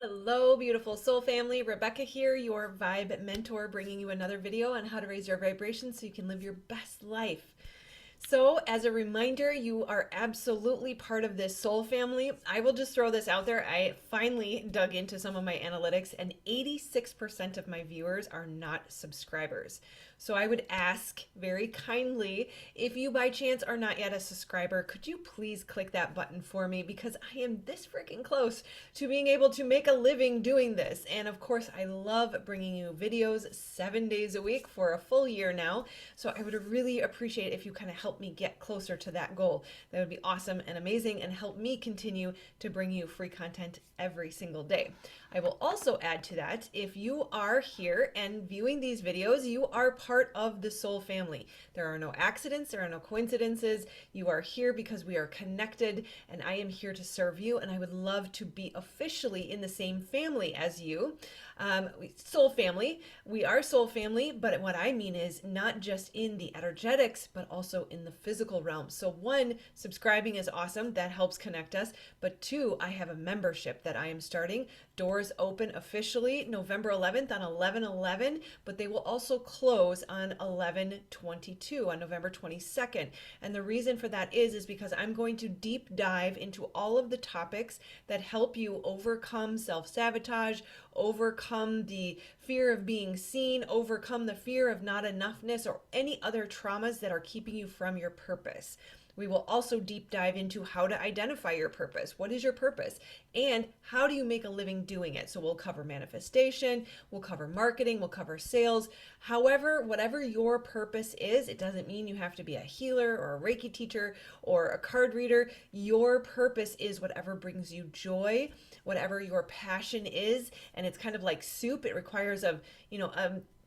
Hello, beautiful soul family. Rebecca here, your vibe mentor, bringing you another video on how to raise your vibration so you can live your best life. So, as a reminder, you are absolutely part of this soul family. I will just throw this out there. I finally dug into some of my analytics, and 86% of my viewers are not subscribers. So, I would ask very kindly if you by chance are not yet a subscriber, could you please click that button for me? Because I am this freaking close to being able to make a living doing this. And of course, I love bringing you videos 7 days a week for a full year now. So, I would really appreciate if you kind of help me get closer to that goal. That would be awesome and amazing and help me continue to bring you free content every single day. I will also add to that, if you are here and viewing these videos, you are part of the soul family. There are no accidents, there are no coincidences. You are here because we are connected, and I am here to serve you, and I would love to be officially in the same family as you. Soul family. We are soul family, but what I mean is not just in the energetics, but also in the physical realm. So one, subscribing is awesome. That helps connect us. But two, I have a membership that I am starting. Doors open officially November 11th on 11/11, but they will also close on 11/22 on November 22nd. And the reason for that is because I'm going to deep dive into all of the topics that help you overcome self-sabotage, overcome the fear of being seen, overcome the fear of not enoughness, or any other traumas that are keeping you from your purpose. We will also deep dive into how to identify your purpose. What is your purpose? And how do you make a living doing it? So we'll cover manifestation, we'll cover marketing, we'll cover sales. However, whatever your purpose is, it doesn't mean you have to be a healer or a Reiki teacher or a card reader. Your purpose is whatever brings you joy, whatever your passion is. And it's kind of like soup. It requires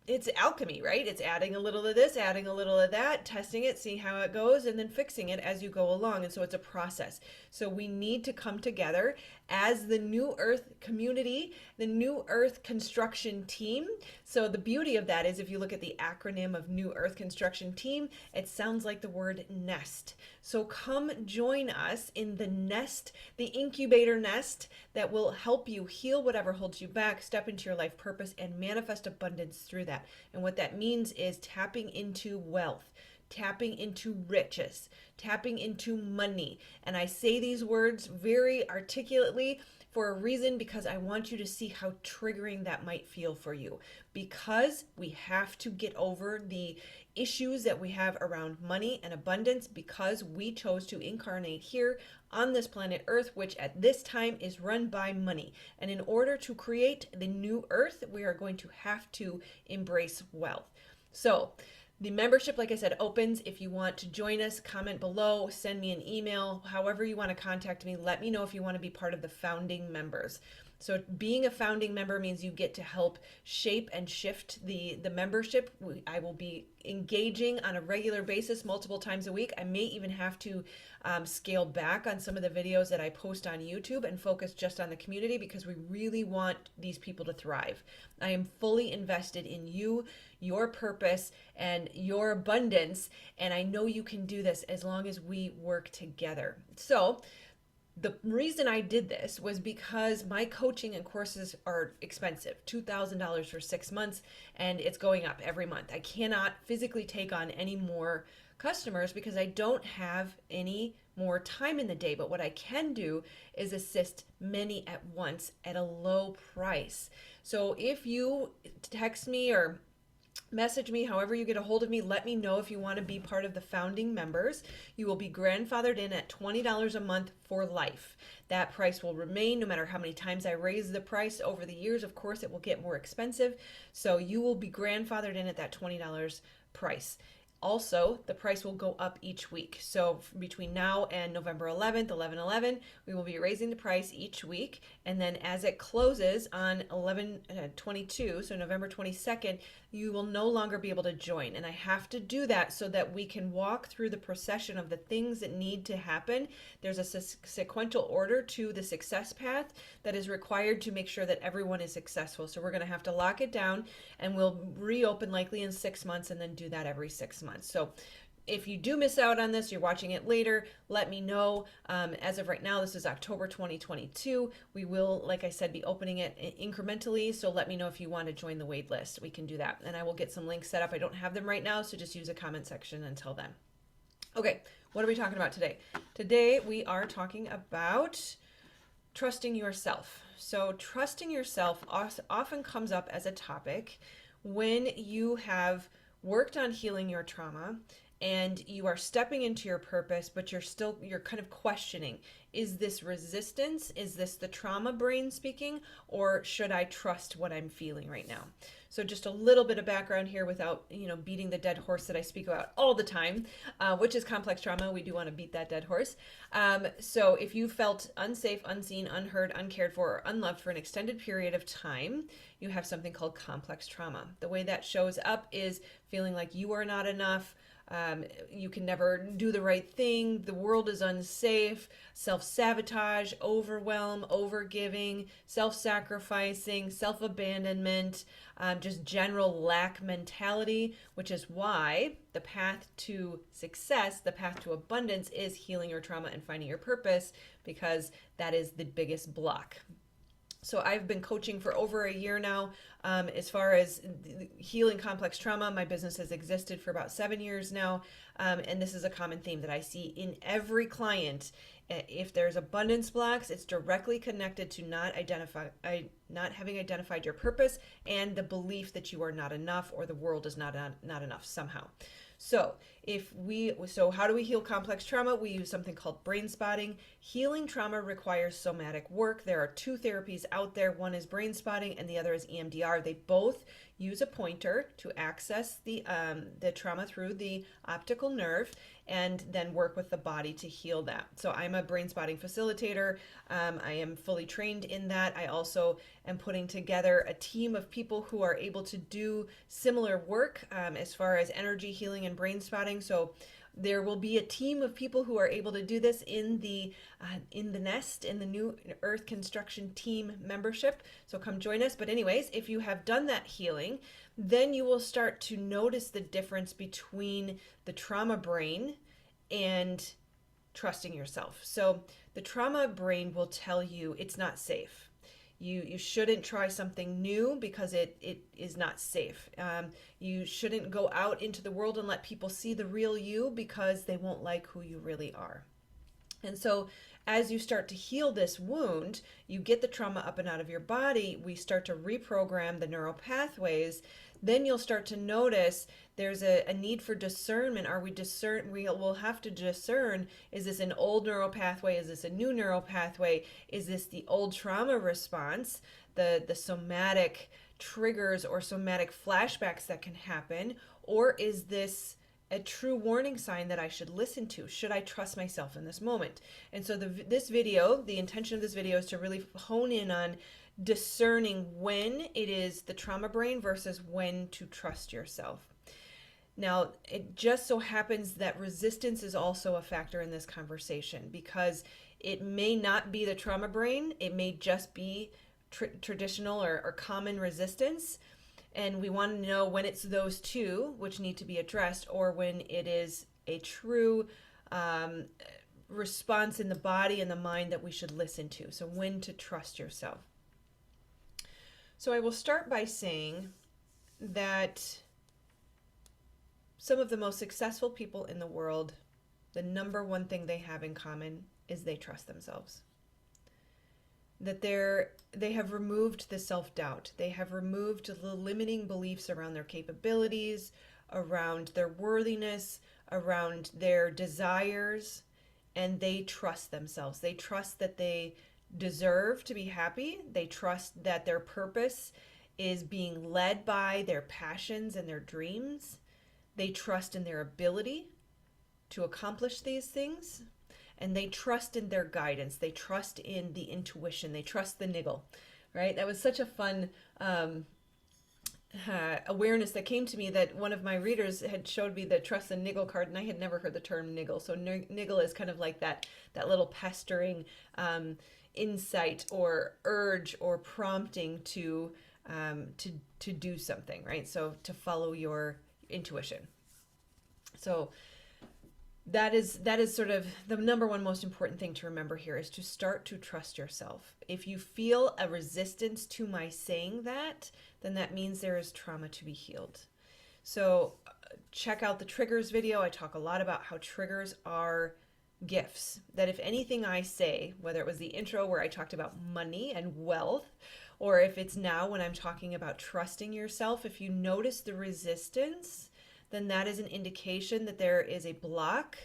it's alchemy, right? It's adding a little of this, adding a little of that, testing it, seeing how it goes, and then fixing it as you go along. And so it's a process. So we need to come together as the New Earth community, the New Earth construction team. So the beauty of that is if you look at the acronym of New Earth construction team, it sounds like the word nest. So come join us in the nest, the incubator nest that will help you heal whatever holds you back, step into your life purpose, and manifest abundance through that. And what that means is tapping into wealth, tapping into riches, tapping into money. And I say these words very articulately for a reason, because I want you to see how triggering that might feel for you. Because we have to get over the issues that we have around money and abundance, because we chose to incarnate here on this planet Earth, which at this time is run by money. And in order to create the new Earth, we are going to have to embrace wealth. So the membership, like I said, opens. If you want to join us, comment below, send me an email, however you want to contact me. Let me know if you want to be part of the founding members. So being a founding member means you get to help shape and shift the membership. I will be engaging on a regular basis multiple times a week. I may even have to scale back on some of the videos that I post on YouTube and focus just on the community, because we really want these people to thrive. I am fully invested in you, your purpose, and your abundance, and I know you can do this as long as we work together. So the reason I did this was because my coaching and courses are expensive, $2,000 for 6 months, and it's going up every month. I cannot physically take on any more customers because I don't have any more time in the day. But what I can do is assist many at once at a low price. So if you text me or message me, however you get a hold of me, let me know if you want to be part of the founding members. You will be grandfathered in at $20 a month for life. That price will remain no matter how many times I raise the price over the years. Of course, it will get more expensive. So you will be grandfathered in at that $20 price. Also, the price will go up each week. So between now and November 11th, 11/11, we will be raising the price each week. And then as it closes on 11/22, so November 22nd, you will no longer be able to join. And I have to do that so that we can walk through the procession of the things that need to happen. There's a sequential order to the success path that is required to make sure that everyone is successful. So we're going to have to lock it down, and we'll reopen likely in 6 months and then do that every 6 months. So if you do miss out on this, you're watching it later, let me know. As of right now, this is October 2022. We will, like I said, be opening it incrementally. So let me know if you want to join the wait list. We can do that. And I will get some links set up. I don't have them right now, so just use a comment section until then. Okay, what are we talking about today? Today we are talking about trusting yourself. So trusting yourself often comes up as a topic when you have worked on healing your trauma and you are stepping into your purpose, but you're kind of questioning, is this resistance? Is this the trauma brain speaking? Or should I trust what I'm feeling right now? So just a little bit of background here without, beating the dead horse that I speak about all the time, which is complex trauma. We do want to beat that dead horse. So if you felt unsafe, unseen, unheard, uncared for, or unloved for an extended period of time, you have something called complex trauma. The way that shows up is feeling like you are not enough, you can never do the right thing, the world is unsafe, self-sabotage, overwhelm, overgiving, self-sacrificing, self-abandonment, just general lack mentality, which is why the path to success, the path to abundance is healing your trauma and finding your purpose, because that is the biggest block. So I've been coaching for over a year now. As far as healing complex trauma, my business has existed for about 7 years now. And this is a common theme that I see in every client. If there's abundance blocks, it's directly connected to not having identified your purpose and the belief that you are not enough or the world is not enough somehow. So how do we heal complex trauma? We use something called brain spotting. Healing trauma requires somatic work. There are 2 therapies out there. One is brain spotting and the other is EMDR. They both use a pointer to access the trauma through the optical nerve and then work with the body to heal that. So I'm a brain spotting facilitator. I am fully trained in that. I also am putting together a team of people who are able to do similar work as far as energy healing and brain spotting. So there will be a team of people who are able to do this in the nest, in the New Earth Construction Team membership. So come join us. But anyways, if you have done that healing, then you will start to notice the difference between the trauma brain and trusting yourself. So the trauma brain will tell you it's not safe. You shouldn't try something new because it is not safe. You shouldn't go out into the world and let people see the real you because they won't like who you really are. And so as you start to heal this wound, you get the trauma up and out of your body, we start to reprogram the neural pathways. Then you'll start to notice there's a need for discernment. We'll have to discern, is this an old neural pathway? Is this a new neural pathway? Is this the old trauma response, the somatic triggers or somatic flashbacks that can happen? Or is this a true warning sign that I should listen to? Should I trust myself in this moment? And so the intention of this video is to really hone in on discerning when it is the trauma brain versus when to trust yourself. Now, it just so happens that resistance is also a factor in this conversation, because it may not be the trauma brain, it may just be traditional or common resistance. And we want to know when it's those two which need to be addressed, or when it is a true response in the body and the mind that we should listen to. So when to trust yourself. So I will start by saying that some of the most successful people in the world, the number one thing they have in common is they trust themselves. That they have removed the self-doubt. They have removed the limiting beliefs around their capabilities, around their worthiness, around their desires, and they trust themselves. They trust that they deserve to be happy. They trust that their purpose is being led by their passions and their dreams. They trust in their ability to accomplish these things. And they trust in their guidance. They trust in the intuition. They trust the niggle, right? That was such a fun awareness that came to me, that one of my readers had showed me the trust and niggle card, and I had never heard the term niggle. So niggle is kind of like that little pestering insight or urge or prompting to do something, right? So to follow your intuition. So That is sort of the number one most important thing to remember here, is to start to trust yourself. If you feel a resistance to my saying that, then that means there is trauma to be healed. So check out the triggers video. I talk a lot about how triggers are gifts. That if anything I say, whether it was the intro where I talked about money and wealth, or if it's now when I'm talking about trusting yourself, if you notice the resistance, then that is an indication that there is a block.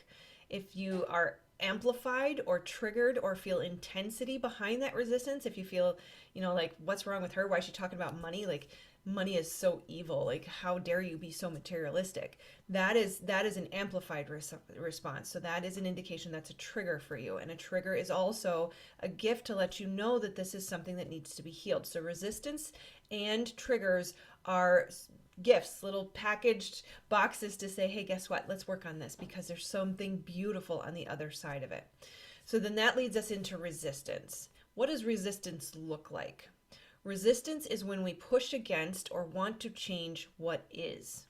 If you are amplified or triggered or feel intensity behind that resistance, if you feel, like, what's wrong with her? Why is she talking about money? Like, money is so evil. Like, how dare you be so materialistic? That is an amplified response. So that is an indication that's a trigger for you. And a trigger is also a gift to let you know that this is something that needs to be healed. So resistance and triggers are gifts, little packaged boxes to say, hey, guess what? Let's work on this, because there's something beautiful on the other side of it. So then that leads us into resistance. What does resistance look like? Resistance is when we push against or want to change what is.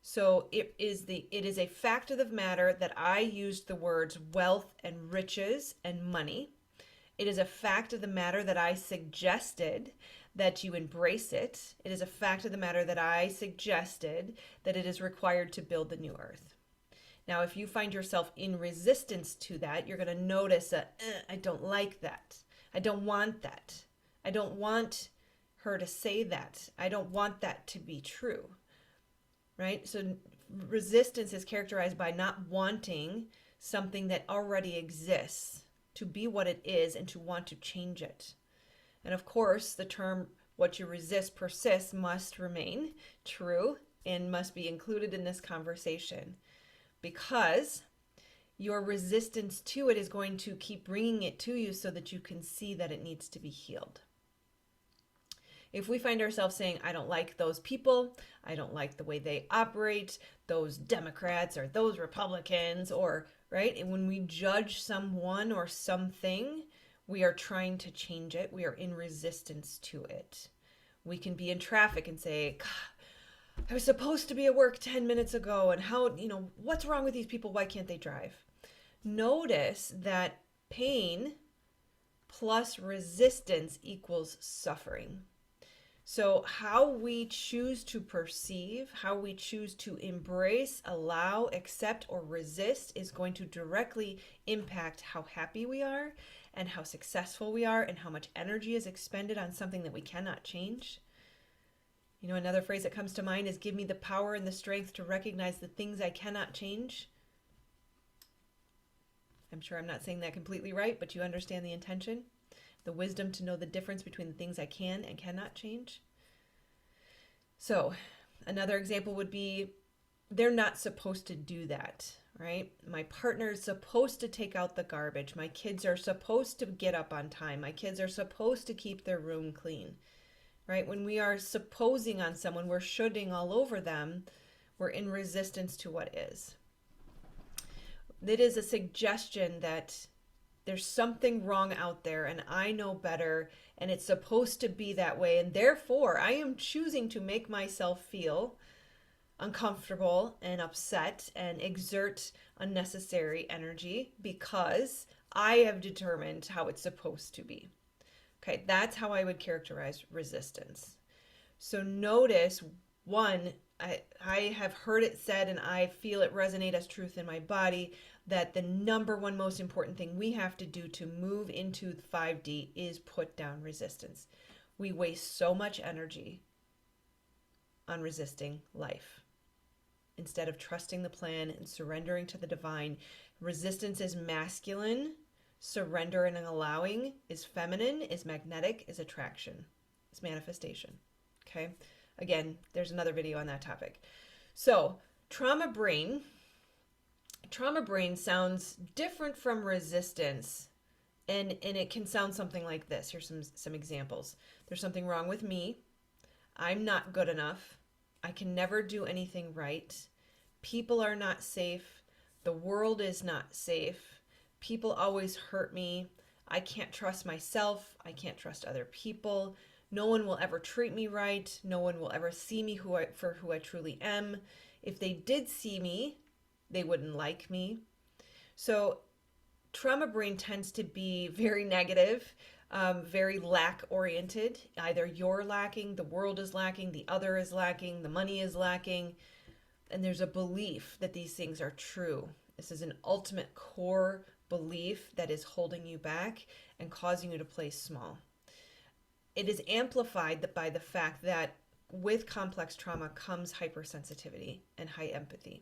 So it is a fact of the matter that I used the words wealth and riches and money. It is a fact of the matter that I suggested that you embrace it. It is a fact of the matter that I suggested that it is required to build the new earth. Now, if you find yourself in resistance to that, you're going to notice that, I don't like that. I don't want that. I don't want her to say that. I don't want that to be true, right? So resistance is characterized by not wanting something that already exists to be what it is and to want to change it. And of course, the term what you resist persists must remain true and must be included in this conversation, because your resistance to it is going to keep bringing it to you so that you can see that it needs to be healed. If we find ourselves saying, I don't like those people, I don't like the way they operate, those Democrats or those Republicans, or, right? And when we judge someone or something, we are trying to change it. We are in resistance to it. We can be in traffic and say, I was supposed to be at work 10 minutes ago, and how, what's wrong with these people? Why can't they drive? Notice that pain plus resistance equals suffering. So how we choose to perceive, how we choose to embrace, allow, accept, or resist is going to directly impact how happy we are and how successful we are and how much energy is expended on something that we cannot change. Another phrase that comes to mind is, give me the power and the strength to recognize the things I cannot change. I'm sure I'm not saying that completely right, but you understand the intention. The wisdom to know the difference between the things I can and cannot change. So another example would be, they're not supposed to do that, right? My partner is supposed to take out the garbage. My kids are supposed to get up on time. My kids are supposed to keep their room clean, right? When we are supposing on someone, we're shoulding all over them. We're in resistance to what is. It is a suggestion that there's something wrong out there and I know better and it's supposed to be that way. And therefore, I am choosing to make myself feel uncomfortable and upset and exert unnecessary energy because I have determined how it's supposed to be. Okay, that's how I would characterize resistance. So notice, one, I have heard it said and I feel it resonate as truth in my body, that the number one most important thing we have to do to move into 5D is put down resistance. We waste so much energy on resisting life instead of trusting the plan and surrendering to the divine. Resistance is masculine. Surrender and allowing is feminine, is magnetic, is attraction, is manifestation. Okay? Again, there's another video on that topic. So, trauma brain sounds different from resistance, and it can sound something like this. Here's some examples. There's something wrong with me. I'm not good enough. I can never do anything right. People are not safe. The world is not safe. People always hurt me. I can't trust myself. I can't trust other people. No one will ever treat me right. No one will ever see me for who I truly am. If they did see me, they wouldn't like me. So trauma brain tends to be very negative, very lack oriented. Either you're lacking, the world is lacking, the other is lacking, the money is lacking. And there's a belief that these things are true. This is an ultimate core belief that is holding you back and causing you to play small. It is amplified by the fact that with complex trauma comes hypersensitivity and high empathy.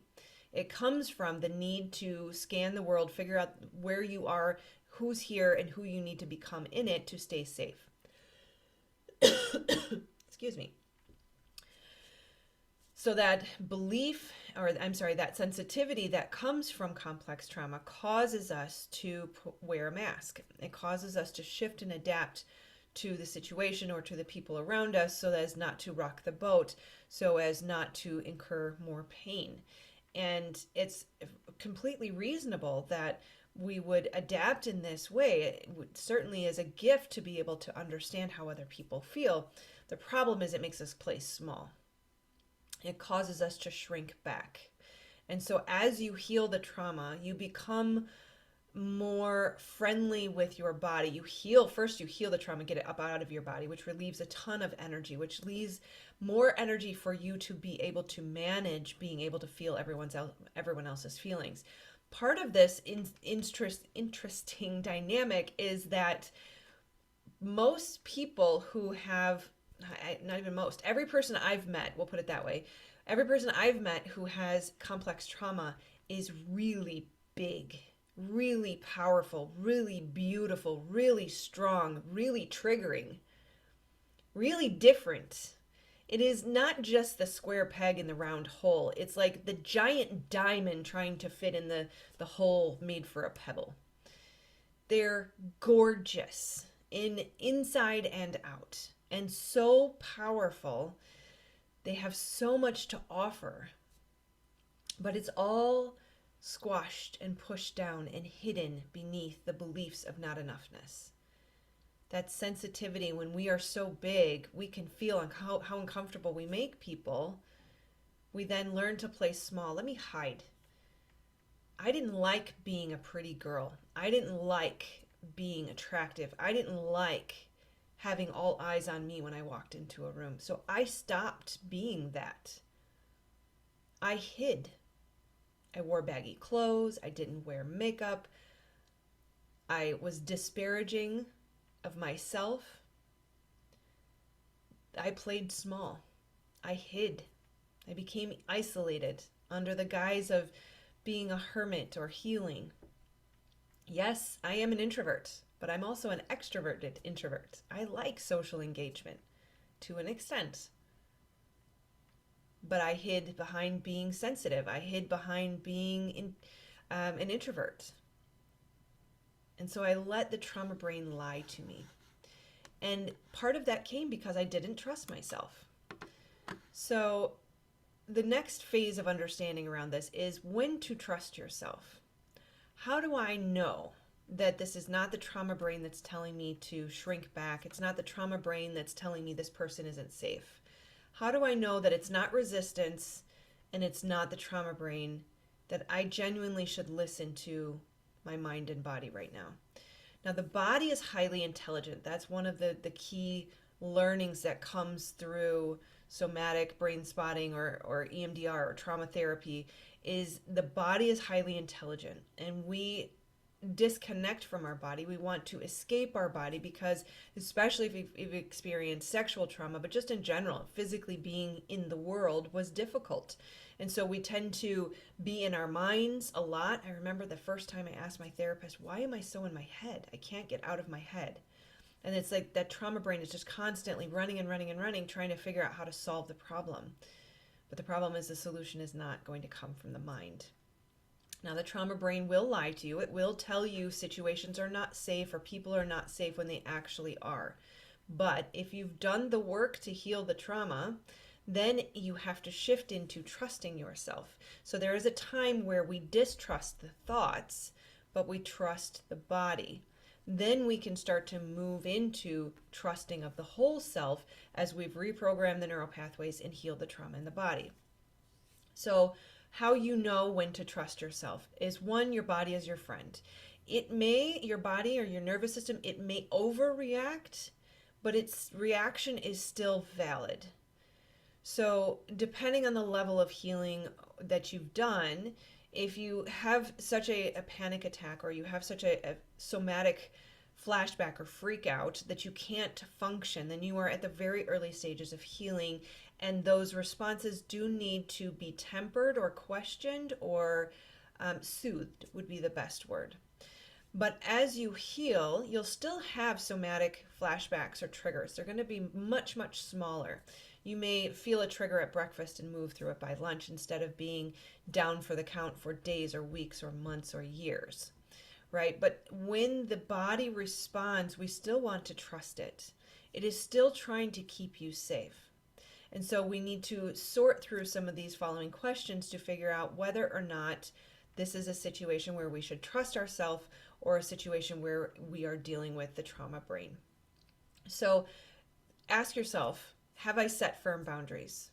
It comes from the need to scan the world, figure out where you are, who's here, and who you need to become in it to stay safe. Excuse me. So that belief, or I'm sorry, that sensitivity that comes from complex trauma causes us to wear a mask. It causes us to shift and adapt to the situation or to the people around us so as not to rock the boat, so as not to incur more pain. And it's completely reasonable that we would adapt in this way. It would, certainly is a gift to be able to understand how other people feel. The problem is it makes us play small. It causes us to shrink back. And so as you heal the trauma, you become more friendly with your body. You heal the trauma, get it up out of your body, which relieves a ton of energy, which leaves more energy for you to be able to manage being able to feel everyone else's feelings. Part of this interesting dynamic is that most people who have, not even most, every person I've met, we'll put it that way, every person I've met who has complex trauma is really big, really powerful, really beautiful, really strong, really triggering, really different. It is not just the square peg in the round hole. It's like the giant diamond trying to fit in the hole made for a pebble. They're gorgeous inside and out, and so powerful. They have so much to offer, but it's all squashed and pushed down and hidden beneath the beliefs of not enoughness. That sensitivity, when we are so big, we can feel how uncomfortable we make people. We then learn to play small. Let me hide. I didn't like being a pretty girl. I didn't like being attractive. I didn't like having all eyes on me when I walked into a room. So I stopped being that. I hid. I wore baggy clothes. I didn't wear makeup. I was disparaging of myself. I played small. I hid. I became isolated under the guise of being a hermit or healing. Yes, I am an introvert, but I'm also an extroverted introvert. I like social engagement to an extent. But I hid behind being sensitive. I hid behind being an introvert. And so I let the trauma brain lie to me. And part of that came because I didn't trust myself. So the next phase of understanding around this is when to trust yourself. How do I know that this is not the trauma brain that's telling me to shrink back? It's not the trauma brain that's telling me this person isn't safe. How do I know that it's not resistance and it's not the trauma brain, that I genuinely should listen to my mind and body right now? Now, the body is highly intelligent. That's one of the key learnings that comes through somatic brain spotting or EMDR or trauma therapy, is the body is highly intelligent, and we disconnect from our body. We want to escape our body because, especially if you've experienced sexual trauma, but just in general, physically being in the world was difficult. And so we tend to be in our minds a lot. I remember the first time I asked my therapist, why am I so in my head? I can't get out of my head. And it's like that trauma brain is just constantly running and running and running, trying to figure out how to solve the problem. But the problem is the solution is not going to come from the mind. Now, the trauma brain will lie to you. It will tell you situations are not safe or people are not safe when they actually are. But if you've done the work to heal the trauma, then you have to shift into trusting yourself. So there is a time where we distrust the thoughts, but we trust the body. Then we can start to move into trusting of the whole self as we've reprogrammed the neural pathways and healed the trauma in the body. So how you know when to trust yourself is, one, your body is your friend. Your body or your nervous system, it may overreact, but its reaction is still valid. So, depending on the level of healing that you've done, if you have such a panic attack, or you have such a somatic flashback or freak out that you can't function, then you are at the very early stages of healing. And those responses do need to be tempered or questioned, or soothed would be the best word. But as you heal, you'll still have somatic flashbacks or triggers. They're going to be much, much smaller. You may feel a trigger at breakfast and move through it by lunch, instead of being down for the count for days or weeks or months or years, right? But when the body responds, we still want to trust it. It is still trying to keep you safe. And so we need to sort through some of these following questions to figure out whether or not this is a situation where we should trust ourselves, or a situation where we are dealing with the trauma brain. So ask yourself, have I set firm boundaries?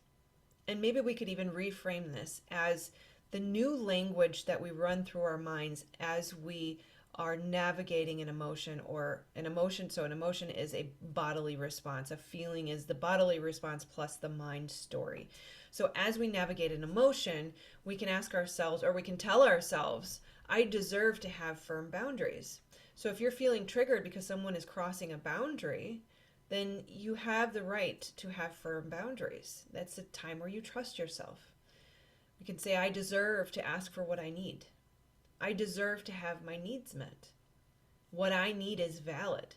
And maybe we could even reframe this as the new language that we run through our minds as we are navigating an emotion, or an emotion. So an emotion is a bodily response. A feeling is the bodily response plus the mind story. So as we navigate an emotion, we can ask ourselves, or we can tell ourselves, I deserve to have firm boundaries. So if you're feeling triggered because someone is crossing a boundary, then you have the right to have firm boundaries. That's a time where you trust yourself. You can say, I deserve to ask for what I need. I deserve to have my needs met. What I need is valid.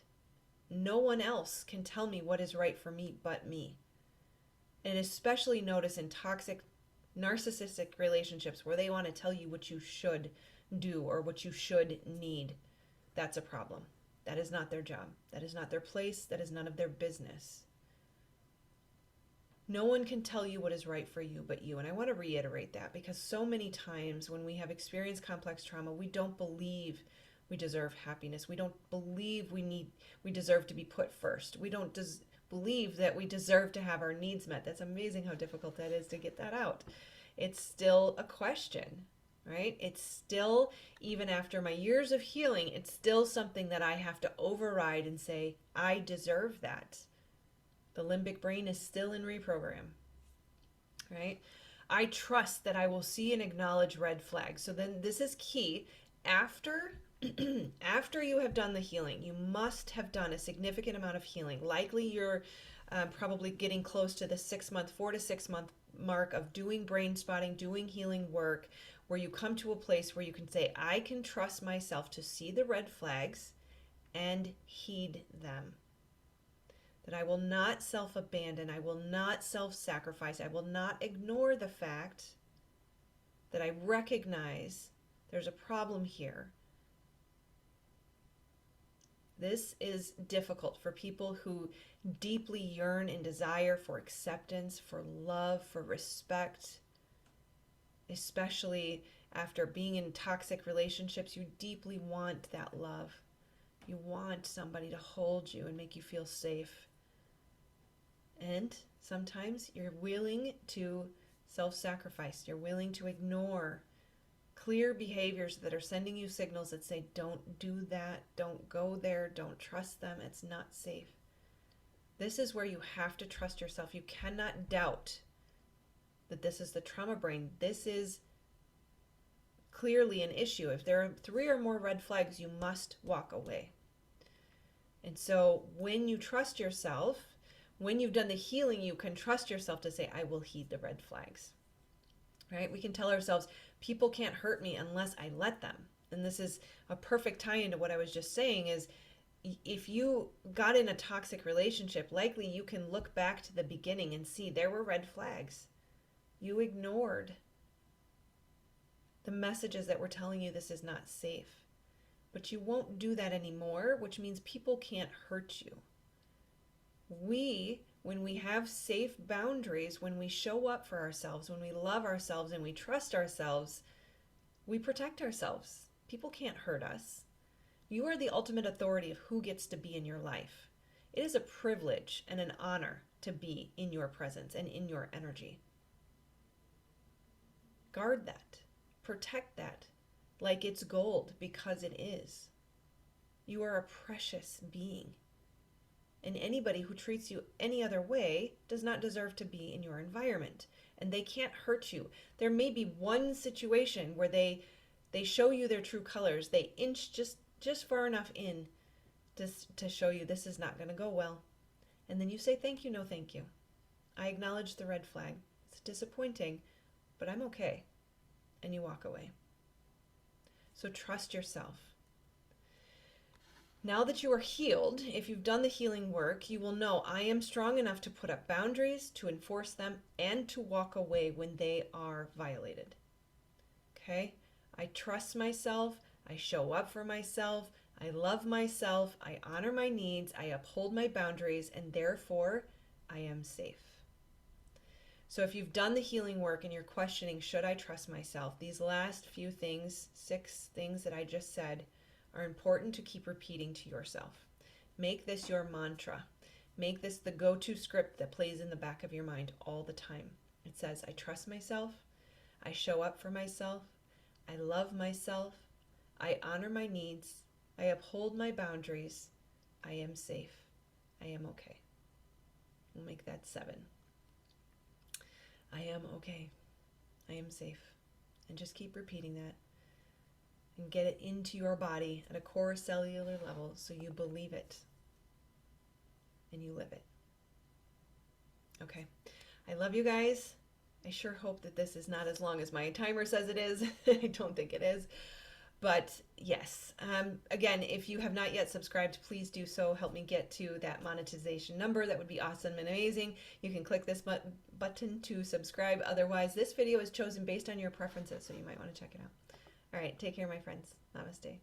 No one else can tell me what is right for me but me. And especially notice in toxic, narcissistic relationships where they want to tell you what you should do or what you should need. That's a problem. That is not their job. That is not their place. That is none of their business. No one can tell you what is right for you but you. And I want to reiterate that, because so many times when we have experienced complex trauma, we don't believe we deserve happiness. We don't believe we deserve to be put first. We don't believe that we deserve to have our needs met. That's amazing how difficult that is to get that out. It's still a question, right? It's still, even after my years of healing, it's still something that I have to override and say, I deserve that. The limbic brain is still in reprogram, right? I trust that I will see and acknowledge red flags. So then this is key. After you have done the healing, you must have done a significant amount of healing. Likely you're probably getting close to the 4 to 6 month mark of doing brain spotting, doing healing work, where you come to a place where you can say, I can trust myself to see the red flags and heed them. That I will not self-abandon, I will not self-sacrifice, I will not ignore the fact that I recognize there's a problem here. This is difficult for people who deeply yearn and desire for acceptance, for love, for respect, especially after being in toxic relationships. You deeply want that love. You want somebody to hold you and make you feel safe. And sometimes you're willing to self-sacrifice. You're willing to ignore clear behaviors that are sending you signals that say, don't do that, don't go there, don't trust them, it's not safe. This is where you have to trust yourself. You cannot doubt that this is the trauma brain. This is clearly an issue. If there are 3 or more red flags, you must walk away. And so when you trust yourself, when you've done the healing, you can trust yourself to say, I will heed the red flags, right? We can tell ourselves, people can't hurt me unless I let them. And this is a perfect tie into what I was just saying, is if you got in a toxic relationship, likely you can look back to the beginning and see there were red flags. You ignored the messages that were telling you this is not safe. But you won't do that anymore, which means people can't hurt you. When we have safe boundaries, when we show up for ourselves, when we love ourselves and we trust ourselves, we protect ourselves. People can't hurt us. You are the ultimate authority of who gets to be in your life. It is a privilege and an honor to be in your presence and in your energy. Guard that. Protect that like it's gold, because it is. You are a precious being. And anybody who treats you any other way does not deserve to be in your environment. And they can't hurt you. There may be one situation where they show you their true colors. They inch just far enough in to show you this is not going to go well. And then you say, thank you, no thank you. I acknowledge the red flag. It's disappointing, but I'm okay. And you walk away. So trust yourself. Now that you are healed, if you've done the healing work, you will know I am strong enough to put up boundaries, to enforce them, and to walk away when they are violated. Okay? I trust myself. I show up for myself. I love myself. I honor my needs. I uphold my boundaries, and therefore, I am safe. So if you've done the healing work and you're questioning, should I trust myself? These last few things, 6 things that I just said, are important to keep repeating to yourself. Make this your mantra. Make this the go-to script that plays in the back of your mind all the time. It says, I trust myself. I show up for myself. I love myself. I honor my needs. I uphold my boundaries. I am safe. I am okay. We'll make that 7. I am okay. I am safe. And just keep repeating that. And get it into your body at a core cellular level so you believe it and you live it. Okay. I love you guys. I sure hope that this is not as long as my timer says it is. I don't think it is. But yes, again, if you have not yet subscribed, please do so. Help me get to that monetization number. That would be awesome and amazing. You can click this button to subscribe. Otherwise, this video is chosen based on your preferences, so you might want to check it out. All right, take care, my friends. Namaste.